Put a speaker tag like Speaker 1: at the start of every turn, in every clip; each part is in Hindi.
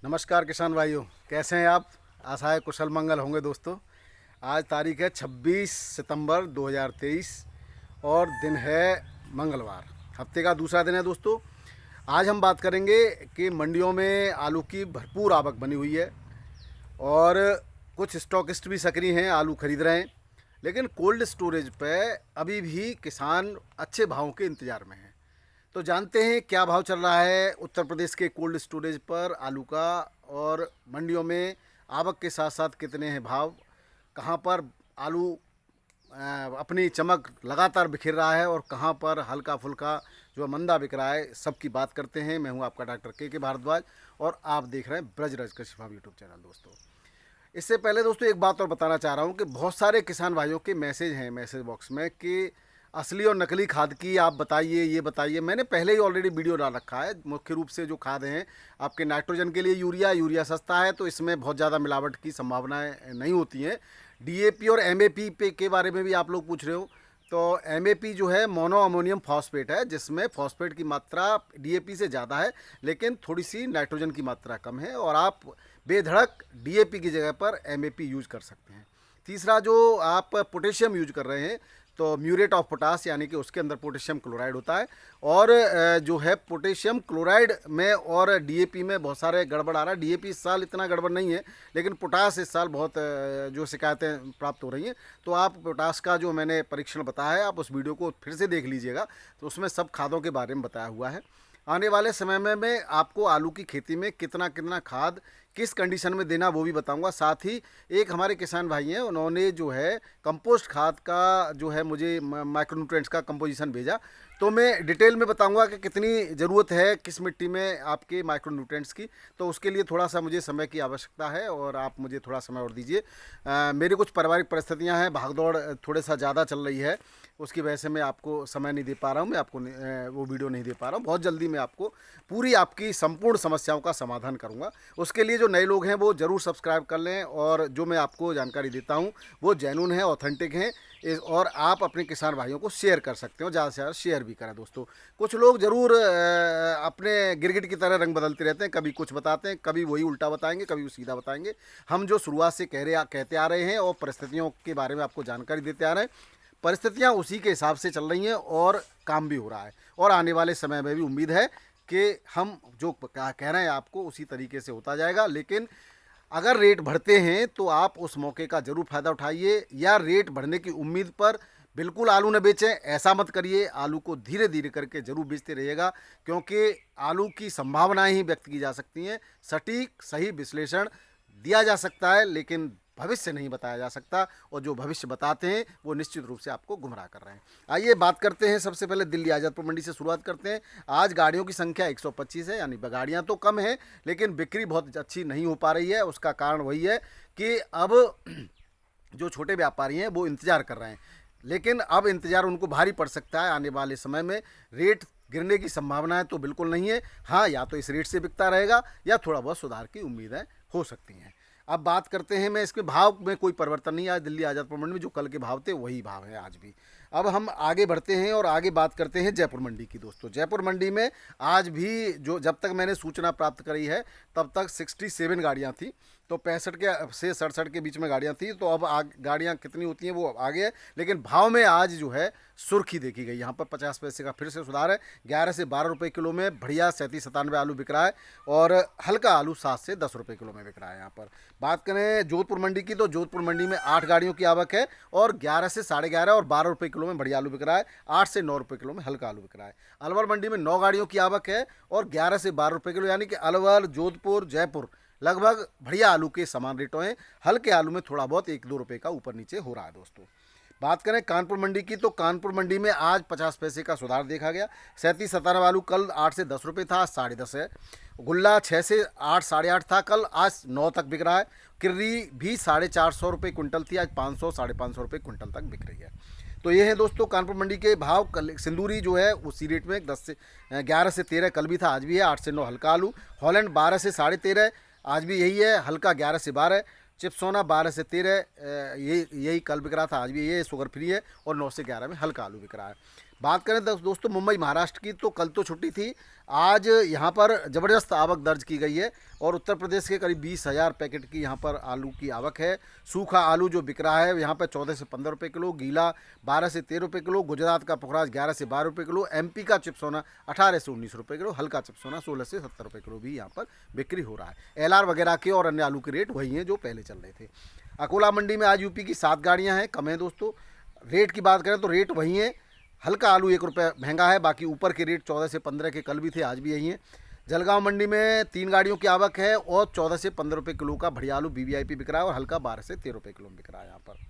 Speaker 1: नमस्कार किसान भाइयों, कैसे हैं आप। आशा है कुशल मंगल होंगे दोस्तों। आज तारीख है 26 सितंबर 2023 और दिन है मंगलवार। हफ्ते का दूसरा दिन है दोस्तों। आज हम बात करेंगे कि मंडियों में आलू की भरपूर आवक बनी हुई है और कुछ स्टॉकिस्ट भी सक्रिय हैं, आलू खरीद रहे हैं। लेकिन कोल्ड स्टोरेज पे अभी भी किसान अच्छे भावों के इंतज़ार में हैं। तो जानते हैं क्या भाव चल रहा है उत्तर प्रदेश के कोल्ड स्टोरेज पर आलू का, और मंडियों में आवक के साथ साथ कितने हैं भाव, कहां पर आलू अपनी चमक लगातार बिखेर रहा है और कहां पर हल्का फुल्का जो मंदा बिक रहा है। सबकी बात करते हैं। मैं हूं आपका डॉक्टर के भारद्वाज और आप देख रहे हैं ब्रजराज कृषि फार्म यूट्यूब चैनल। दोस्तों, इससे पहले दोस्तों एक बात और बताना चाह रहा हूं कि बहुत सारे किसान भाइयों के मैसेज हैं मैसेज बॉक्स में कि असली और नकली खाद की आप बताइए, ये बताइए। मैंने पहले ही ऑलरेडी वीडियो डाल रखा है। मुख्य रूप से जो खाद हैं आपके नाइट्रोजन के लिए यूरिया सस्ता है, तो इसमें बहुत ज़्यादा मिलावट की संभावनाएं नहीं होती हैं। डीएपी और एमएपी पे के बारे में भी आप लोग पूछ रहे हो, तो एमएपी जो है मोनो अमोनियम फॉस्फेट है, जिसमें फॉस्फेट की मात्रा डीएपी से ज़्यादा है लेकिन थोड़ी सी नाइट्रोजन की मात्रा कम है, और आप बेधड़क डीएपी की जगह पर एमएपी यूज कर सकते हैं। तीसरा, जो आप पोटेशियम यूज कर रहे हैं तो म्यूरेट ऑफ पोटास, यानी कि उसके अंदर पोटेशियम क्लोराइड होता है, और जो है पोटेशियम क्लोराइड में और डीएपी में बहुत सारे गड़बड़ आ रहा है। डीएपी इस साल इतना गड़बड़ नहीं है, लेकिन पोटास इस साल बहुत जो शिकायतें प्राप्त हो रही हैं। तो आप पोटास का जो मैंने परीक्षण बताया है, आप उस वीडियो को फिर से देख लीजिएगा, तो उसमें सब खादों के बारे में बताया हुआ है। आने वाले समय में मैं आपको आलू की खेती में कितना कितना खाद किस कंडीशन में देना वो भी बताऊंगा। साथ ही एक हमारे किसान भाई हैं, उन्होंने जो है कंपोस्ट खाद का जो है मुझे माइक्रोन्यूट्रिएंट्स का कंपोजिशन भेजा, तो मैं डिटेल में बताऊंगा कि कितनी ज़रूरत है किस मिट्टी में आपके माइक्रोन्यूट्रिएंट्स की। तो उसके लिए थोड़ा सा मुझे समय की आवश्यकता है और आप मुझे थोड़ा समय और दीजिए। मेरी कुछ पारिवारिक परिस्थितियां हैं, भागदौड़ थोड़े सा ज़्यादा चल रही है, उसकी वजह से मैं आपको समय नहीं दे पा रहा हूँ, मैं आपको वो वीडियो नहीं दे पा रहा हूँ। बहुत जल्दी मैं आपको पूरी आपकी संपूर्ण समस्याओं का समाधान करूँगा। उसके लिए जो नए लोग हैं वो ज़रूर सब्सक्राइब कर लें, और जो मैं आपको जानकारी देता हूँ वो जेन्युइन है, ऑथेंटिक है, और आप अपने किसान भाइयों को शेयर कर सकते हो। ज़्यादा से ज़्यादा शेयर भी करें दोस्तों। कुछ लोग ज़रूर अपने गिरगिट की तरह रंग बदलते रहते हैं, कभी कुछ बताते हैं, कभी वही उल्टा बताएंगे, कभी वो सीधा बताएंगे। हम जो शुरुआत से कहते आ रहे हैं और परिस्थितियों के बारे में आपको जानकारी देते आ रहे हैं, परिस्थितियाँ उसी के हिसाब से चल रही हैं और काम भी हो रहा है, और आने वाले समय में भी उम्मीद है कि हम जो कह रहे हैं आपको उसी तरीके से होता जाएगा। लेकिन अगर रेट बढ़ते हैं तो आप उस मौके का ज़रूर फ़ायदा उठाइए, या रेट बढ़ने की उम्मीद पर बिल्कुल आलू न बेचें, ऐसा मत करिए। आलू को धीरे धीरे करके ज़रूर बेचते रहिएगा, क्योंकि आलू की संभावनाएं ही व्यक्त की जा सकती हैं। सटीक सही विश्लेषण दिया जा सकता है, लेकिन भविष्य नहीं बताया जा सकता, और जो भविष्य बताते हैं वो निश्चित रूप से आपको गुमराह कर रहे हैं। आइए बात करते हैं। सबसे पहले दिल्ली आज़ादपुर मंडी से शुरुआत करते हैं। आज गाड़ियों की संख्या 125 है, यानी गाड़ियां तो कम हैं लेकिन बिक्री बहुत अच्छी नहीं हो पा रही है। उसका कारण वही है कि अब जो छोटे व्यापारी हैं वो इंतज़ार कर रहे हैं, लेकिन अब इंतज़ार उनको भारी पड़ सकता है। आने वाले समय में रेट गिरने की संभावना है तो बिल्कुल नहीं है। हाँ, या तो इस रेट से बिकता रहेगा या थोड़ा बहुत सुधार की उम्मीदें हो सकती हैं। अब बात करते हैं, मैं इसके भाव में कोई परिवर्तन नहीं आया। दिल्ली आज़ादपुर मंडी में जो कल के भाव थे वही भाव है आज भी। अब हम आगे बढ़ते हैं और आगे बात करते हैं जयपुर मंडी की। दोस्तों, जयपुर मंडी में आज भी जो जब तक मैंने सूचना प्राप्त करी है तब तक 67 गाड़ियाँ थी, तो 65 के से 67 के बीच में गाड़ियाँ थी। तो अब गाड़ियाँ कितनी होती हैं वो आगे है, लेकिन भाव में आज जो है सुर्खी देखी गई। यहाँ पर 50 पैसे का फिर से सुधार है। 11 से 12 रुपये किलो में बढ़िया 37-97 आलू बिक रहा है, और हल्का आलू 7 से 10 रुपये किलो में बिक रहा है। यहाँ पर बात करें जोधपुर मंडी की, तो जोधपुर मंडी में 8 गाड़ियों की आवक है, और 11 से 11.5 और 12 रुपये किलो में बढ़िया आलू बिक रहा है। 8 से 9 रुपये किलो में हल्का आलू बिक रहा है। अलवर मंडी में 9 गाड़ियों की आवक है और 11 से 12 रुपये किलो, यानी कि अलवर, जोधपुर, जयपुर लगभग बढ़िया आलू के समान रेटों हैं। हल्के आलू में थोड़ा बहुत 1-2 रुपये का ऊपर नीचे हो रहा है। दोस्तों, बात करें कानपुर मंडी की, तो कानपुर मंडी में आज 50 पैसे का सुधार देखा गया। 37-17 आलू कल 8 से 10 रुपये था, आज 10.5 है। गुल्ला 6 से 8, 8.5 था कल, आज 9 तक बिक रहा है। किर्री भी 450 रुपये कुंटल थी, आज 500, 550 रुपये कुंटल तक बिक रही है। तो ये है दोस्तों कानपुर मंडी के भाव। कल सिंदूरी जो है उसी रेट में 11 से 13 कल भी था, आज भी है। 8 से 9 हल्का आलू। हॉलैंड 12 से 13.5, आज भी यही है। हल्का 11 से 12। चिप्सोना 12 से 13, यही कल बिक रहा था, आज भी ये शुगर फ्री है, और 9 से 11 में हल्का आलू बिक रहा है। बात करें दोस्तों मुंबई महाराष्ट्र की, तो कल तो छुट्टी थी, आज यहाँ पर ज़बरदस्त आवक दर्ज की गई है और उत्तर प्रदेश के करीब 20,000 पैकेट की यहाँ पर आलू की आवक है। सूखा आलू जो बिक रहा है यहाँ पर 14 से 15 रुपये किलो, गीला 12 से 13 रुपये किलो, गुजरात का पुखराज 11 से 12 रुपये किलो, एमपी का चिप्सोना 18 से 19 रुपये किलो, हल्का चिप्सोना 16 से 70 रुपये किलो भी यहाँ पर बिक्री हो रहा है। एलआर वगैरह के और अन्य आलू के रेट वही हैं जो पहले चल रहे थे। अकोला मंडी में आज यूपी की 7 गाड़ियाँ हैं, कम है दोस्तों। रेट की बात करें तो रेट वही है, हल्का आलू 1 रुपये महंगा है, बाकी ऊपर के रेट 14 से 15 के कल भी थे, आज भी यही है। जलगांव मंडी में 3 गाड़ियों की आवक है और 14 से 15 रुपये किलो का बढ़िया आलू वीवीआईपी बिक रहा है और हल्का 12 से 13 रुपये किलो में बिक रहा है यहाँ पर।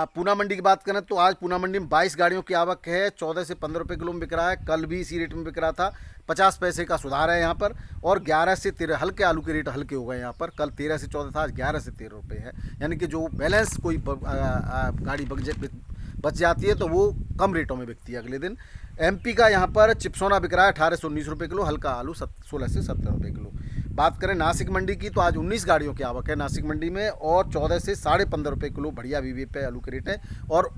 Speaker 1: पूना मंडी की बात करें तो आज पूना मंडी में 22 गाड़ियों की आवक है, 14 से 15 रुपये किलो में बिक रहा है, कल भी इसी रेट में बिक रहा था। 50 पैसे का सुधार है यहाँ पर और 11 से 13 हल्के आलू के रेट हल्के हो गए यहाँ पर, कल 13 से 14 था, आज 11 से 13 रुपये है। यानी कि जो बैलेंस कोई गाड़ी बच जाती है तो वो कम रेटों में बिकती है अगले दिन। एमपी का यहाँ पर चिप्सोना बिक रहा है 18 से 19 रुपये किलो, हल्का आलू 16 से 70 रुपये किलो। बात करें नासिक मंडी की तो आज 19 गाड़ियों की आवक है नासिक मंडी में और 14 से 15.5 रुपये किलो बढ़िया वीवीआईपी आलू के रेट है और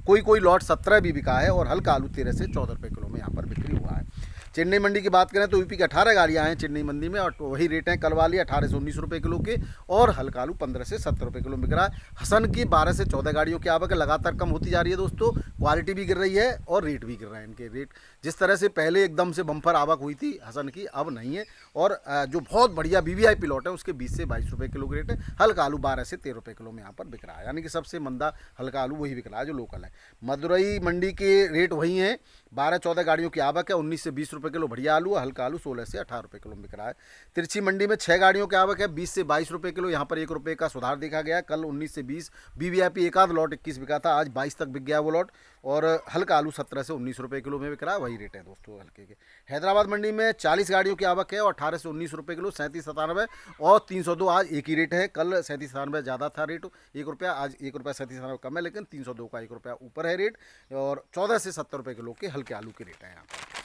Speaker 1: कोई लॉट 17 भी बिका है और हल्का आलू 13 से 14 रुपये किलो में यहाँ पर बिक्री हुआ है। चेन्नई मंडी की बात करें तो यूपी की 18 गाड़ियाँ हैं चेन्नई मंडी में और वही रेट हैं कल वाली 18 से 19 रुपये किलो के और हल्का आलू 15 से 70 रुपये किलो बिक रहा है। हसन की 12 से 14 गाड़ियों की आवक लगातार कम होती जा रही है दोस्तों, क्वालिटी भी गिर रही है और रेट भी गिर रहे हैं इनके रेट। जिस तरह से पहले एकदम से बम्पर आवक हुई थी हसन की, अब नहीं है और जो बहुत बढ़िया वीवीआईपी लॉट है उसके 20 से 22 रुपये किलो के रेट है, हल्का आलू 12 से 13 रुपये किलो में यहाँ पर बिक रहा है। यानी कि सबसे मंदा हल्का आलू वही बिक रहा है जो लोकल है। मदुरई मंडी के रेट वही हैं, 12-14 गाड़ियों की आवक है, 19 से 20 रुपये किलो बढ़िया आलू, हल्का आलू 16 से 18 रुपये किलो बिक रहा है। तिरछी मंडी में 6 गाड़ियों की आवक है, 20 से 22 रुपये किलो, यहाँ पर 1 रुपये का सुधार देखा गया है। कल 19 से 20 वीवीआईपी एक आध लॉट 21 बिका था, आज 22 तक बिक गया वो लॉट और हल्का आलू 17 से 19 रुपये किलो में बिक रहा है, वही रेट है दोस्तों हल्के के। हैदराबाद मंडी में 40 गाड़ियों की आवक है और 18 से 19 रुपये किलो, 37-97 और 302 आज एक ही रेट है। कल 37-97 ज़्यादा था रेट 1 रुपया, आज 1 रुपया 37-97 कम है, लेकिन 302 का 1 रुपया ऊपर है रेट और 14 से 70 रुपये किलो के हल्के आलू के रेट है यहाँ पर।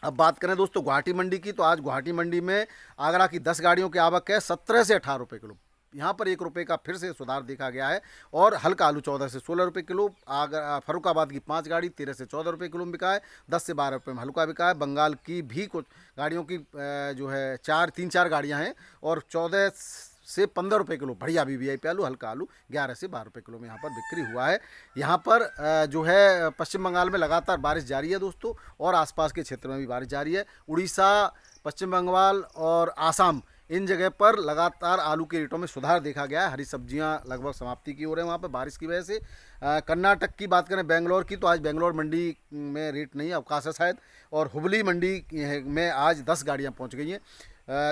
Speaker 1: अब बात करें दोस्तों गुवाहाटी मंडी की तो आज गुवाहाटी मंडी में आगरा की 10 गाड़ियों की आवक है, 17 से 18 रुपये किलो, यहाँ पर 1 रुपये का फिर से सुधार देखा गया है और हल्का आलू 14 से 16 रुपये किलो। फरुखाबाद की 5 गाड़ी 13 से 14 रुपये किलो में बिका है, 10 से 12 रुपये में हल्का बिका है। बंगाल की भी कुछ गाड़ियों की जो है 3-4 गाड़ियाँ हैं और 14 से 15 रुपये किलो बढ़िया वीवीआईपी आलू, हल्का आलू 11 से 12 रुपये किलो में यहाँ पर बिक्री हुआ है। यहाँ पर जो है पश्चिम बंगाल में लगातार बारिश जारी है दोस्तों और आसपास के क्षेत्र में भी बारिश जारी है। उड़ीसा, पश्चिम बंगाल और आसाम इन जगह पर लगातार आलू के रेटों में सुधार देखा गया है। हरी सब्जियां लगभग समाप्ति की ओर है वहाँ पर बारिश की वजह से। कर्नाटक की बात करें बेंगलोर की तो आज बेंगलोर मंडी में रेट नहीं, अवकाश है शायद, और हुबली मंडी में आज 10 गाड़ियाँ पहुँच गई हैं।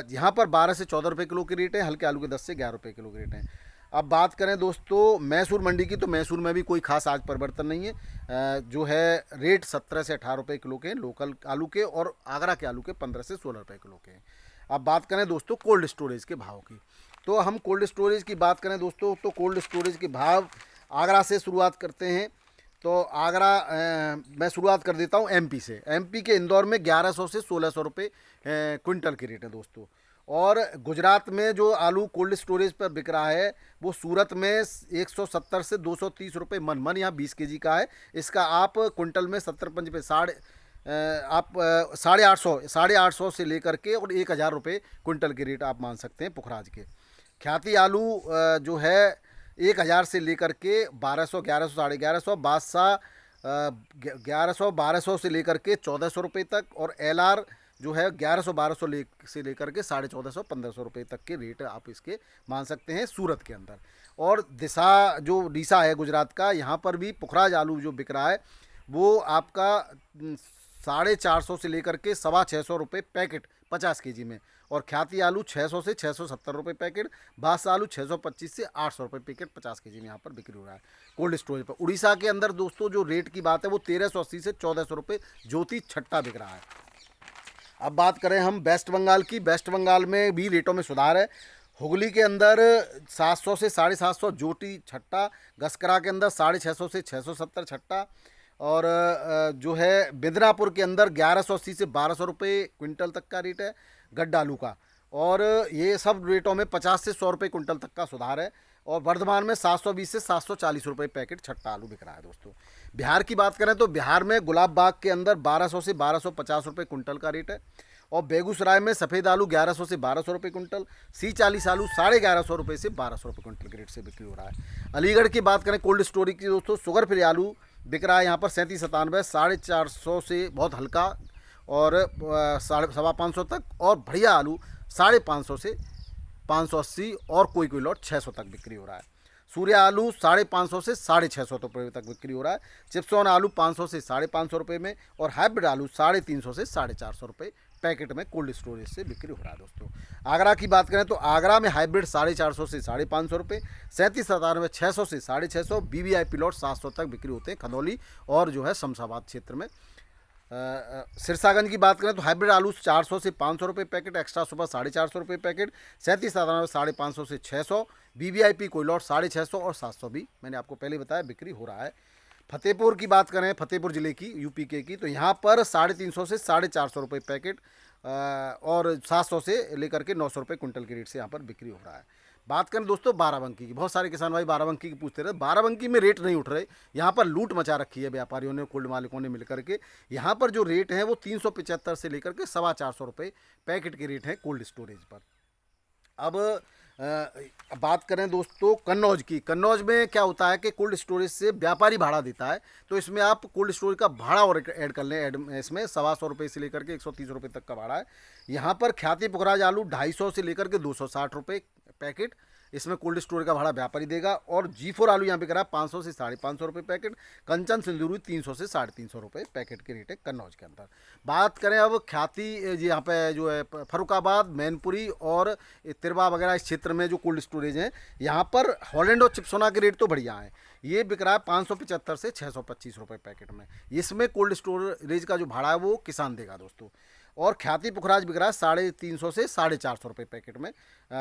Speaker 1: यहाँ पर 12 से 14 रुपये किलो के रेट हैं, हल्के आलू के 10 से 11 रुपये किलो के रेट हैं। अब बात करें दोस्तों मैसूर मंडी की तो मैसूर में भी कोई खास आज परिवर्तन नहीं है। जो है रेट 17 से 18 रुपये किलो के लोकल आलू के और आगरा के आलू के 15 से 16 रुपये किलो के हैं। अब बात करें दोस्तों कोल्ड स्टोरेज के भाव की तो हम कोल्ड स्टोरेज की बात करें दोस्तों तो कोल्ड स्टोरेज के भाव आगरा से शुरुआत करते हैं। तो आगरा मैं शुरुआत कर देता हूँ एमपी से। एमपी के इंदौर में 1100 से 1600 रुपये क्विंटल के रेट है दोस्तों। और गुजरात में जो आलू कोल्ड स्टोरेज पर बिक रहा है वो सूरत में 170 से 230 रुपये मन यहाँ 20 kg का है। इसका आप क्विंटल में 70-75 आप 850 से लेकर के और 1000 रुपये क्विंटल के रेट आप मान सकते हैं पुखराज के। ख्याति आलू जो है 1000 से लेकर के 1200, 1100, 1150, बादशाह 1100, 1200 से लेकर के 1400 रुपये तक और एलआर जो है 1100, 1200 से लेकर के 1450, 1500 रुपये तक के रेट आप इसके मान सकते हैं सूरत के अंदर। और डीसा है गुजरात का, यहाँ पर भी पुखराज आलू जो बिक रहा है वो आपका 450 से लेकर के 625 रुपये पैकेट 50 kg में और ख्याति आलू 600 से 670 रुपये पैकेट, बादशाह आलू 625 से 800 रुपये पैकेट 50 kg में यहाँ पर बिक्री हो रहा है कोल्ड स्टोरेज पर। उड़ीसा के अंदर दोस्तों जो रेट की बात है वो 1380 से 1400 रुपये ज्योति छट्टा बिक रहा है। अब बात करें हम वेस्ट बंगाल की, वेस्ट बंगाल में भी रेटों में सुधार है। हुगली के अंदर 700 से 750 ज्योति छट्टा, गस्करा के अंदर 650 से 670 छट्टा और जो है मिदनापुर के अंदर 1180 से 1200 रुपये क्विंटल तक का रेट है गड्ढा आलू का। और ये सब रेटों में 50 से 100 रुपये क्विंटल तक का सुधार है। और वर्धमान में 720 से 740 रुपये पैकेट छट्टा आलू बिक रहा है दोस्तों। बिहार की बात करें तो बिहार में गुलाब बाग के अंदर 1200 से 1250 रुपये कुंटल का रेट है। और बेगूसराय में सफ़ेद आलू 1100 से 1200 रुपये कुंटल, C40 आलू 1150 रुपये से 1200 रुपये कुंटल के रेट से बिक्री हो रहा है। अलीगढ़ की बात करें कोल्ड स्टोरेज की दोस्तों, शुगर फ्री आलू बिक रहा है यहाँ पर 3797 450 से बहुत हल्का और 550 तक, और बढ़िया आलू 550 से 580 और कोई कोई लॉट 600 तक बिक्री हो रहा है। सूर्य आलू 550 से 650 रुपये तक बिक्री हो रहा है। चिप्सॉन आलू 500 से 550 रुपये में, और हाइब्रिड आलू 350 से 450 रुपये पैकेट में कोल्ड स्टोरेज से बिक्री हो रहा है दोस्तों। आगरा की बात करें तो आगरा में हाइब्रिड 450 से 550 रुपये, 3797 600 से 650, BVIP लॉट 700 तक बिक्री होते हैं खनौली और जो है शमशाबाद क्षेत्र में। सिरसागंज की बात करें तो हाइब्रिड आलू 400 से 500 रुपये पैकेट, एक्स्ट्रा सुपर 450 रुपये पैकेट, 3797 550 से 600, BVIP कोई लॉट 650 और 700 भी मैंने आपको पहले बताया बिक्री हो रहा है। फतेहपुर की बात करें, फतेहपुर ज़िले की यूपी के की, तो यहाँ पर 350 से 450 रुपये पैकेट और 700 से लेकर के 900 रुपये कुंटल के रेट से यहाँ पर बिक्री हो रहा है। बात करें दोस्तों बाराबंकी की, बहुत सारे किसान भाई बाराबंकी की पूछते रहे। बाराबंकी में रेट नहीं उठ रहे, यहाँ पर लूट मचा रखी है व्यापारियों ने, कोल्ड मालिकों ने मिलकर के। यहाँ पर जो रेट हैं वो 375 से लेकर के 425 रुपये पैकेट के रेट हैं कोल्ड स्टोरेज पर। अब बात करें दोस्तों कन्नौज की, कन्नौज में क्या होता है कि कोल्ड स्टोरेज से व्यापारी भाड़ा देता है, तो इसमें आप कोल्ड स्टोरेज का भाड़ा और ऐड कर लें। इसमें 125 रुपये से लेकर के 130 रुपये तक का भाड़ा है। यहाँ पर ख्याति पुखराज आलू 250 से लेकर के 260 रुपये पैकेट, इसमें कोल्ड स्टोरेज का भाड़ा व्यापारी देगा। और G4 आलू यहाँ पे करा 500 से 550 रुपये पैकेट, कंचन सिंदूरी 300 से 350 रुपये पैकेट के रेट है कन्नौज के अंदर। बात करें अब ख्याति यहाँ पे जो है फरुखाबाद, मैनपुरी और तिरवा वगैरह इस क्षेत्र में जो कोल्ड स्टोरेज हैं, यहाँ पर हॉलैंड और चिप्सोना के रेट तो बढ़िया हैं। ये बिक रहा है 575 से 625 रुपये पैकेट में। इसमें कोल्ड स्टोरेज का जो भाड़ा है वो किसान देगा दोस्तों। और ख्याति पुखराज बिक रहा है 350 से 450 रुपये पैकेट में।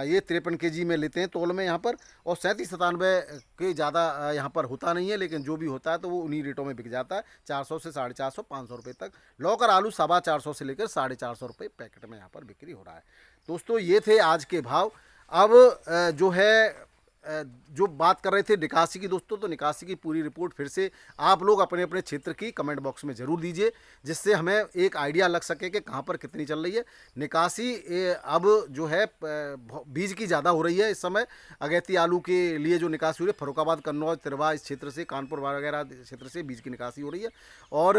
Speaker 1: ये 53 kg में लेते हैं तोल में यहाँ पर, और 3797 के ज़्यादा यहाँ पर होता नहीं है, लेकिन जो भी होता है तो वो उन्हीं रेटों में बिक जाता है, 400 से 450 500 रुपये तक। लौकर आलू 450 से लेकर 450 रुपये पैकेट में यहाँ पर बिक्री हो रहा है दोस्तों। ये थे आज के भाव। अब जो है जो बात कर रहे थे निकासी की दोस्तों, तो निकासी की पूरी रिपोर्ट फिर से आप लोग अपने अपने क्षेत्र की कमेंट बॉक्स में ज़रूर दीजिए, जिससे हमें एक आइडिया लग सके कि कहाँ पर कितनी चल रही है निकासी। अब जो है बीज की ज़्यादा हो रही है इस समय। अगैती आलू के लिए जो निकासी हो रही है फरुखाबाद, कन्नौज, तिरवा इस क्षेत्र से, कानपुर वगैरह क्षेत्र से बीज की निकासी हो रही है। और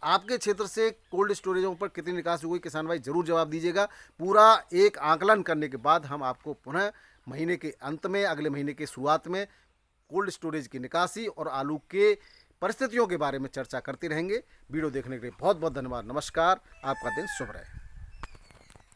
Speaker 1: आपके क्षेत्र से कोल्ड स्टोरेजों पर कितनी निकासी हुई किसान भाई ज़रूर जवाब दीजिएगा। पूरा एक आकलन करने के बाद हम आपको पुनः महीने के अंत में, अगले महीने के शुरुआत में कोल्ड स्टोरेज की निकासी और आलू के परिस्थितियों के बारे में चर्चा करते रहेंगे। वीडियो देखने के लिए बहुत बहुत धन्यवाद। नमस्कार, आपका दिन शुभ रहे।